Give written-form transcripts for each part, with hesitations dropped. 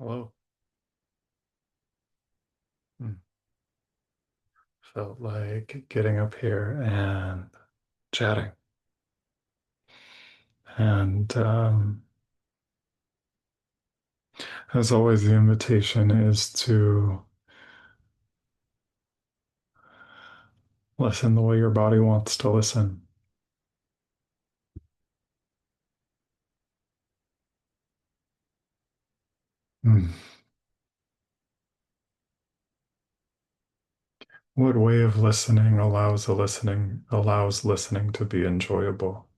Hello. Hmm. Felt like getting up here and chatting. And as always, the invitation is to listen the way your body wants to listen. Hmm. What way of listening allows listening to be enjoyable?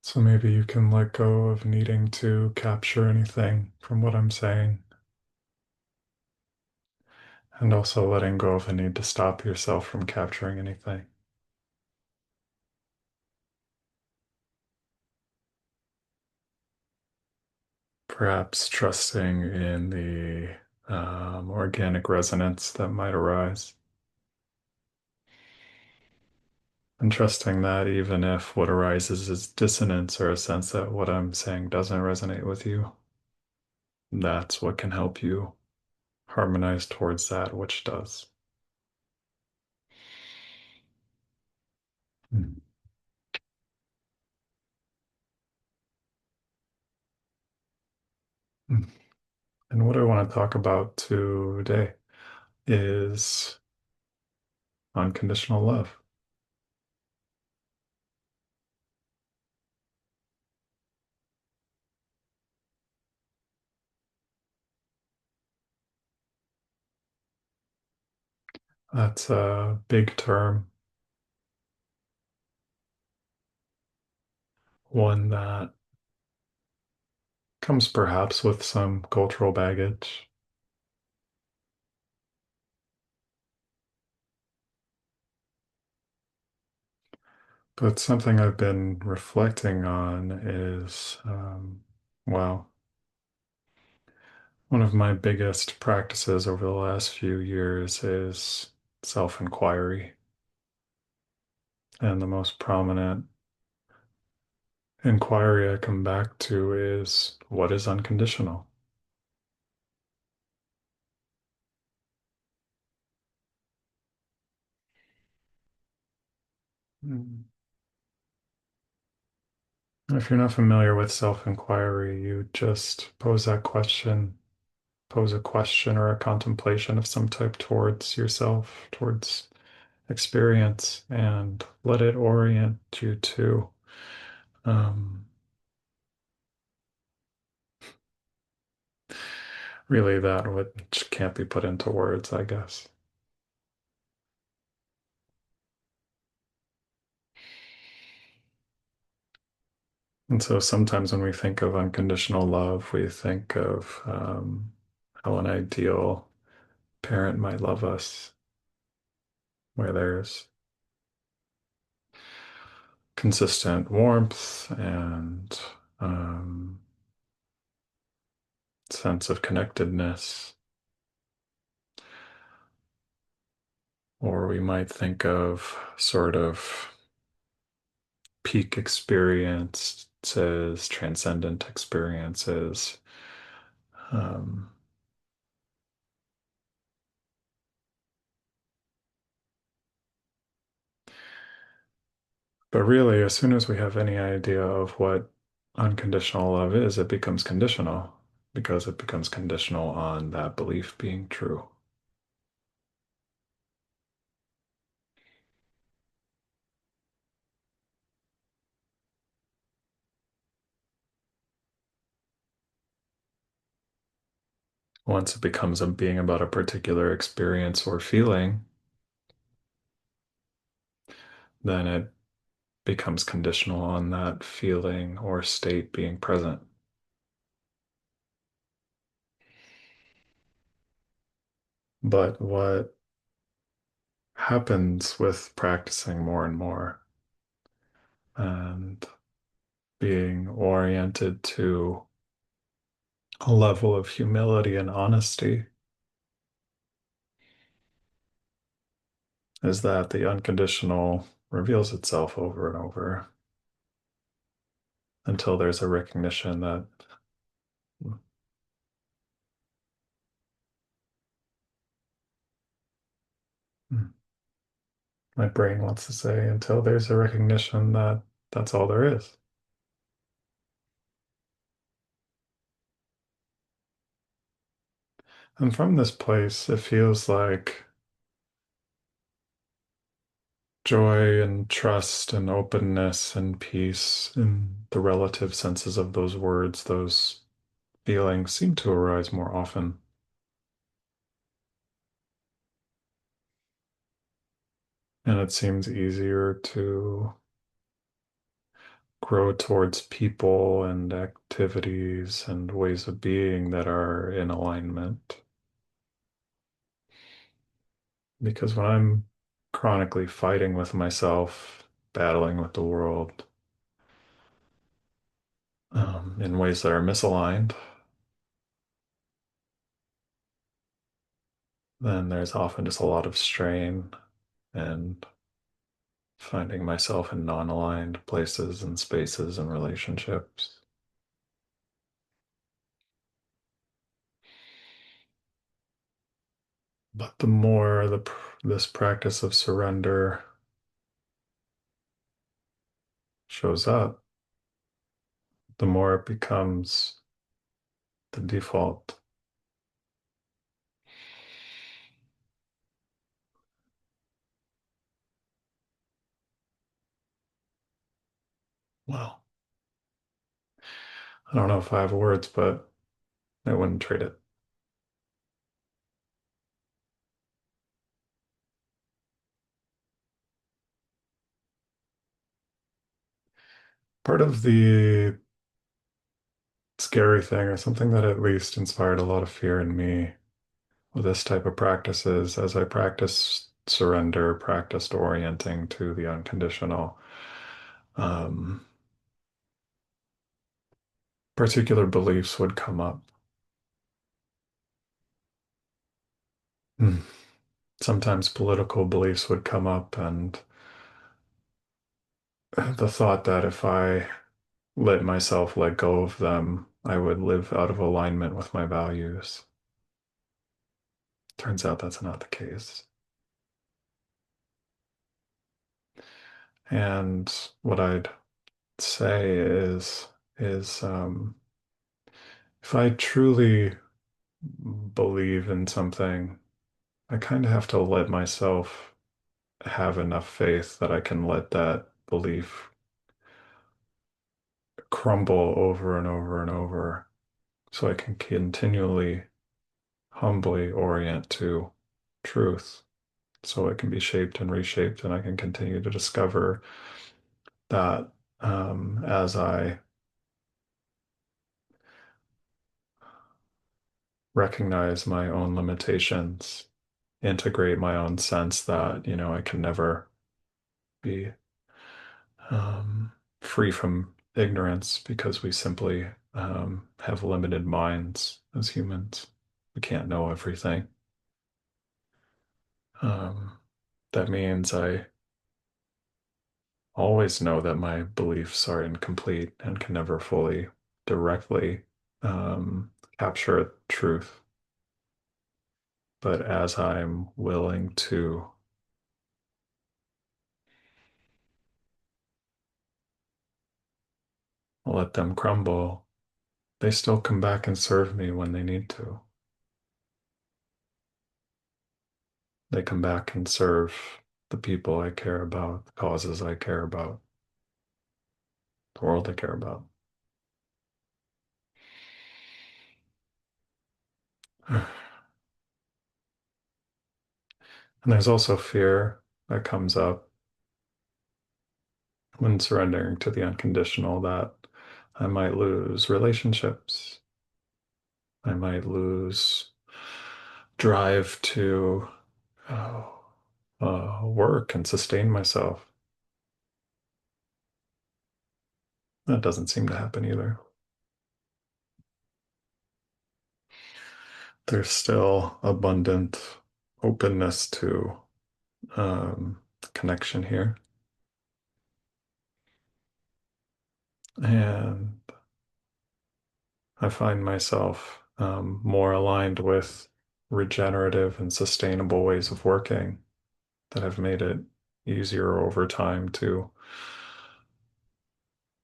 So maybe you can let go of needing to capture anything from what I'm saying, and also letting go of the need to stop yourself from capturing anything. Perhaps trusting in the organic resonance that might arise, and trusting that even if what arises is dissonance or a sense that what I'm saying doesn't resonate with you, that's what can help you harmonize towards that which does. Mm. Mm. And what I want to talk about today is unconditional love. That's a big term, one that comes perhaps with some cultural baggage. But something I've been reflecting on is, well, one of my biggest practices over the last few years is self-inquiry. And the most prominent inquiry I come back to is what is unconditional? Mm. If you're not familiar with self-inquiry, you just pose a question or a contemplation of some type towards yourself, towards experience, and let it orient you to um, really that which can't be put into words, I guess. And so sometimes when we think of unconditional love, we think of how an ideal parent might love us, where there's consistent warmth and um, sense of connectedness. Or we might think of sort of peak experiences, transcendent experiences. Um, but really, as soon as we have any idea of what unconditional love is, it becomes conditional because it becomes conditional on that belief being true. Once it becomes a being about a particular experience or feeling, then it becomes conditional on that feeling or state being present. But what happens with practicing more and more and being oriented to a level of humility and honesty is that the unconditional reveals itself over and over until there's a recognition that hmm, my brain wants to say, until there's a recognition that that's all there is. And from this place, it feels like joy and trust and openness and peace in the relative senses of those words, those feelings seem to arise more often. And it seems easier to grow towards people and activities and ways of being that are in alignment. Because when I'm chronically fighting with myself, battling with the world, in ways that are misaligned, then there's often just a lot of strain and finding myself in non-aligned places and spaces and relationships. But the more this practice of surrender shows up, the more it becomes the default. Well, I don't know if I have words, but I wouldn't trade it. Part of the scary thing, or something that at least inspired a lot of fear in me with this type of practices, as I practiced surrender, practiced orienting to the unconditional, um, particular beliefs would come up. Hmm. Sometimes political beliefs would come up, and the thought that if I let myself let go of them, I would live out of alignment with my values. Turns out that's not the case. And what I'd say is if I truly believe in something, I kind of have to let myself have enough faith that I can let that belief crumble over and over and over so I can continually humbly orient to truth so it can be shaped and reshaped and I can continue to discover that as I recognize my own limitations, integrate my own sense that, I can never be um, free from ignorance because we simply have limited minds as humans. We can't know everything. Um, that means I always know that my beliefs are incomplete and can never fully directly capture truth. But as I'm willing to let them crumble, they still come back and serve me when they need to. They come back and serve the people I care about, the causes I care about, the world I care about. And there's also fear that comes up when surrendering to the unconditional that I might lose relationships. I might lose drive to uh, work and sustain myself. That doesn't seem to happen either. There's still abundant openness to connection here. And I find myself more aligned with regenerative and sustainable ways of working that have made it easier over time to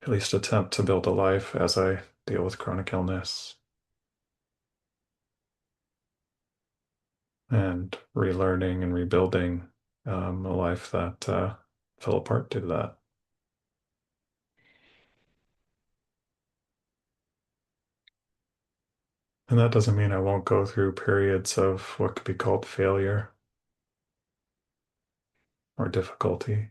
at least attempt to build a life as I deal with chronic illness and relearning and rebuilding a life that fell apart due to that. And that doesn't mean I won't go through periods of what could be called failure or difficulty.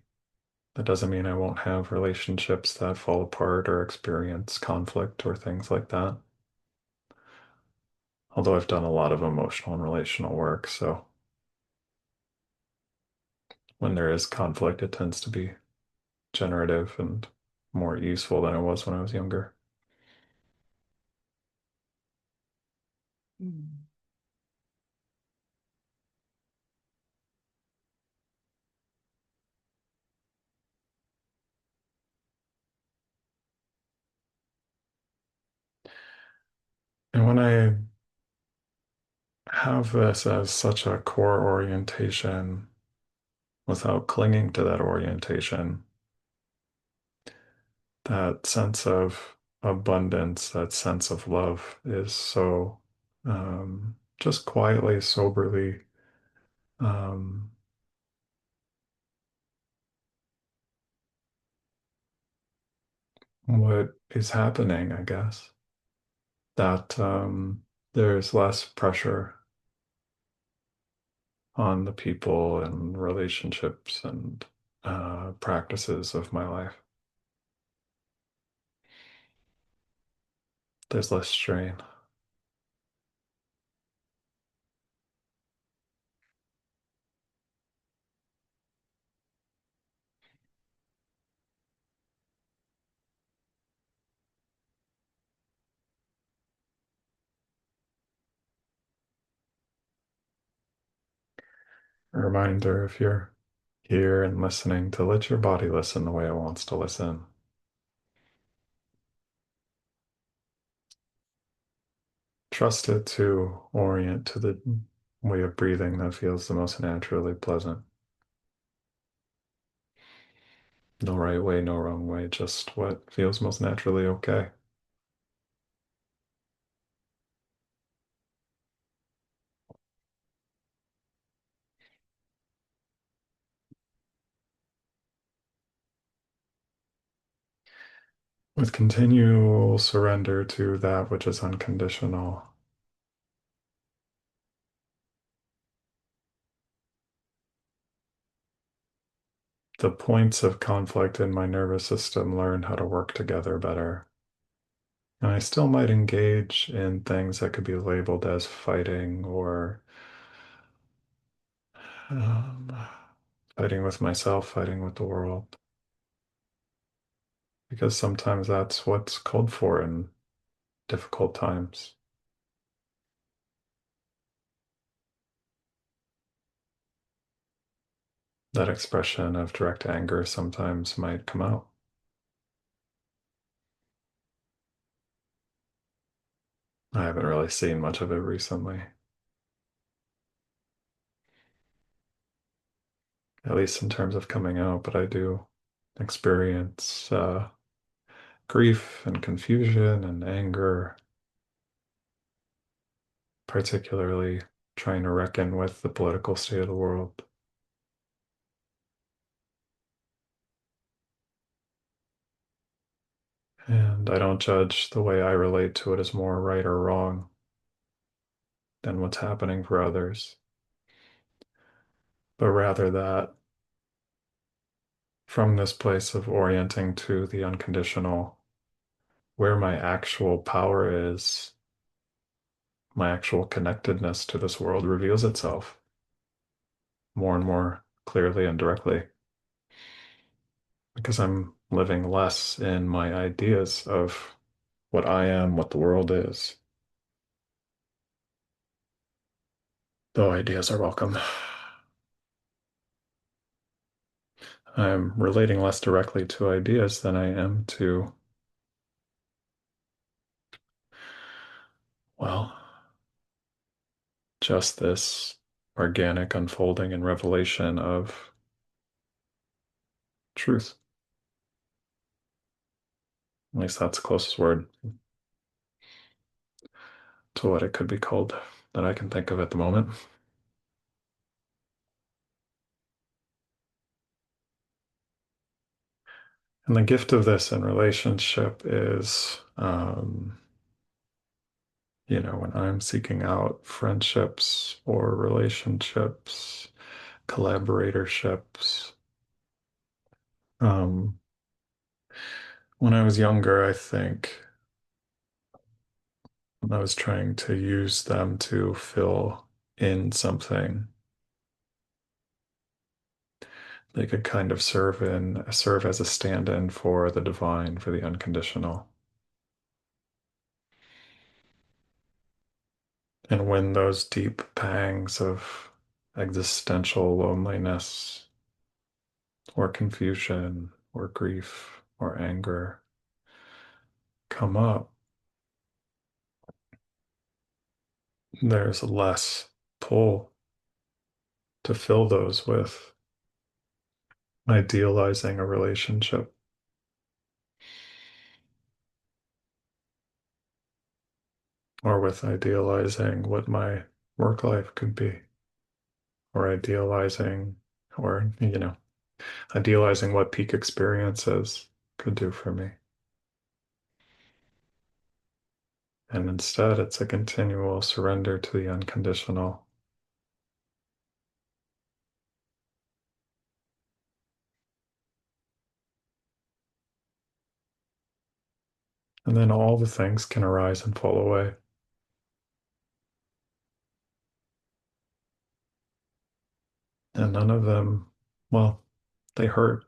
That doesn't mean I won't have relationships that fall apart or experience conflict or things like that. Although I've done a lot of emotional and relational work, so when there is conflict, it tends to be generative and more useful than it was when I was younger. Mm. And when I have this as such a core orientation without clinging to that orientation, that sense of abundance, that sense of love is so just quietly, soberly um, what is happening, I guess. That there's less pressure on the people and relationships and practices of my life. There's less strain. A reminder if you're here and listening to let your body listen the way it wants to listen. Trust it to orient to the way of breathing that feels the most naturally pleasant. No right way, no wrong way, just what feels most naturally okay. With continual surrender to that which is unconditional, the points of conflict in my nervous system learn how to work together better. And I still might engage in things that could be labeled as fighting or um, fighting with myself, fighting with the world, because sometimes that's what's called for in difficult times. That expression of direct anger sometimes might come out. I haven't really seen much of it recently, at least in terms of coming out, but I do experience grief and confusion and anger, particularly trying to reckon with the political state of the world. And I don't judge the way I relate to it as more right or wrong than what's happening for others, but rather that from this place of orienting to the unconditional, where my actual power is, my actual connectedness to this world reveals itself more and more clearly and directly because I'm living less in my ideas of what I am, what the world is. Though ideas are welcome. I'm relating less directly to ideas than I am to, well, just this organic unfolding and revelation of truth. At least that's the closest word to what it could be called that I can think of at the moment. And the gift of this in relationship is, when I'm seeking out friendships or relationships, collaboratorships, um, when I was younger, I think I was trying to use them to fill in something. They could kind of serve as a stand-in for the divine, for the unconditional. And when those deep pangs of existential loneliness or confusion or grief or anger come up, there's less pull to fill those with idealizing a relationship or with idealizing what my work life could be or or, idealizing what peak experiences could do for me. And instead, it's a continual surrender to the unconditional. And then all the things can arise and fall away. And none of them, well, they hurt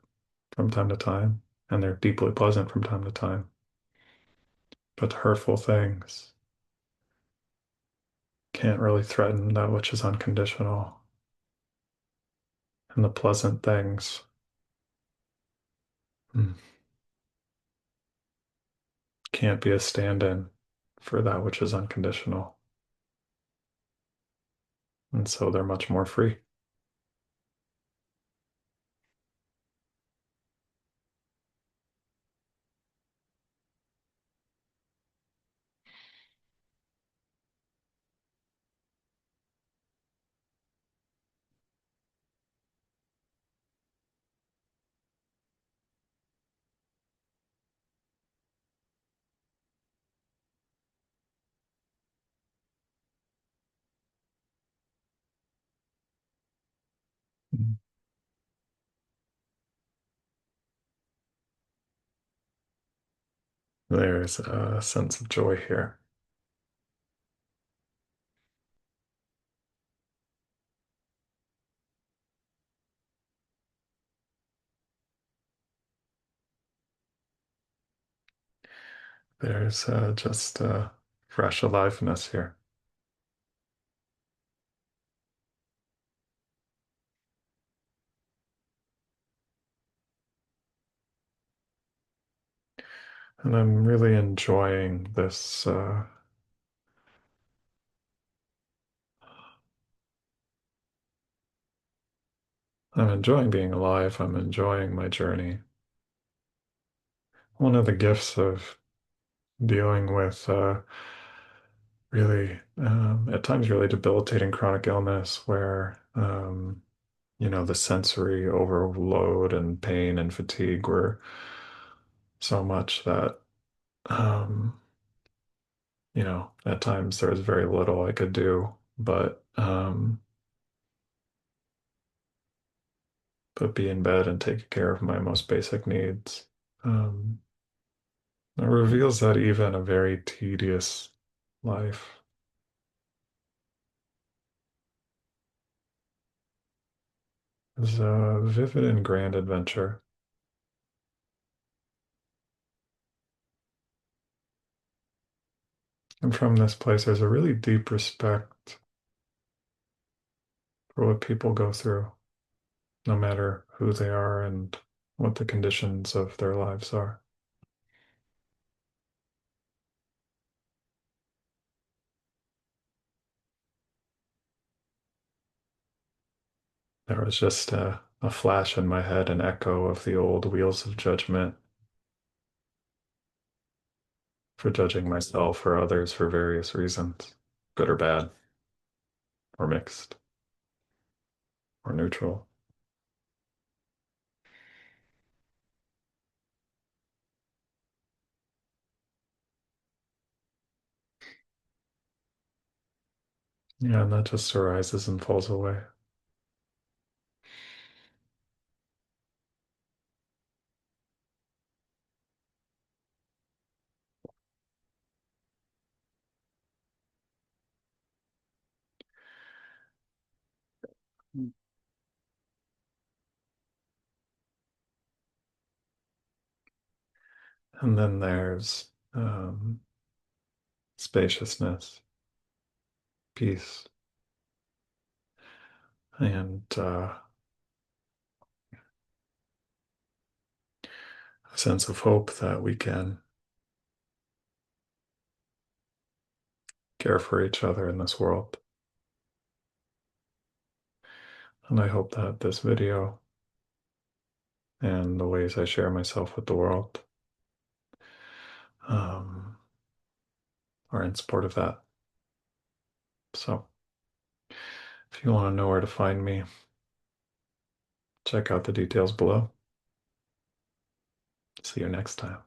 from time to time, and they're deeply pleasant from time to time. But the hurtful things can't really threaten that which is unconditional. And the pleasant things mm, can't be a stand-in for that which is unconditional. And so they're much more free. There's a sense of joy here. There's just fresh aliveness here. And I'm really enjoying this. I'm enjoying being alive. I'm enjoying my journey. One of the gifts of dealing with at times, really debilitating chronic illness where, the sensory overload and pain and fatigue were so much that, um, at times there was very little I could do, but be in bed and take care of my most basic needs. Um, it reveals that even a very tedious life is a vivid and grand adventure. And from this place, there's a really deep respect for what people go through, no matter who they are and what the conditions of their lives are. There was just a flash in my head, an echo of the old wheels of judgment for judging myself or others for various reasons, good or bad, or mixed, or neutral. Yeah, and that just arises and falls away. And then there's spaciousness, peace, and a sense of hope that we can care for each other in this world. And I hope that this video and the ways I share myself with the world um, are in support of that. So if you want to know where to find me, check out the details below. See you next time.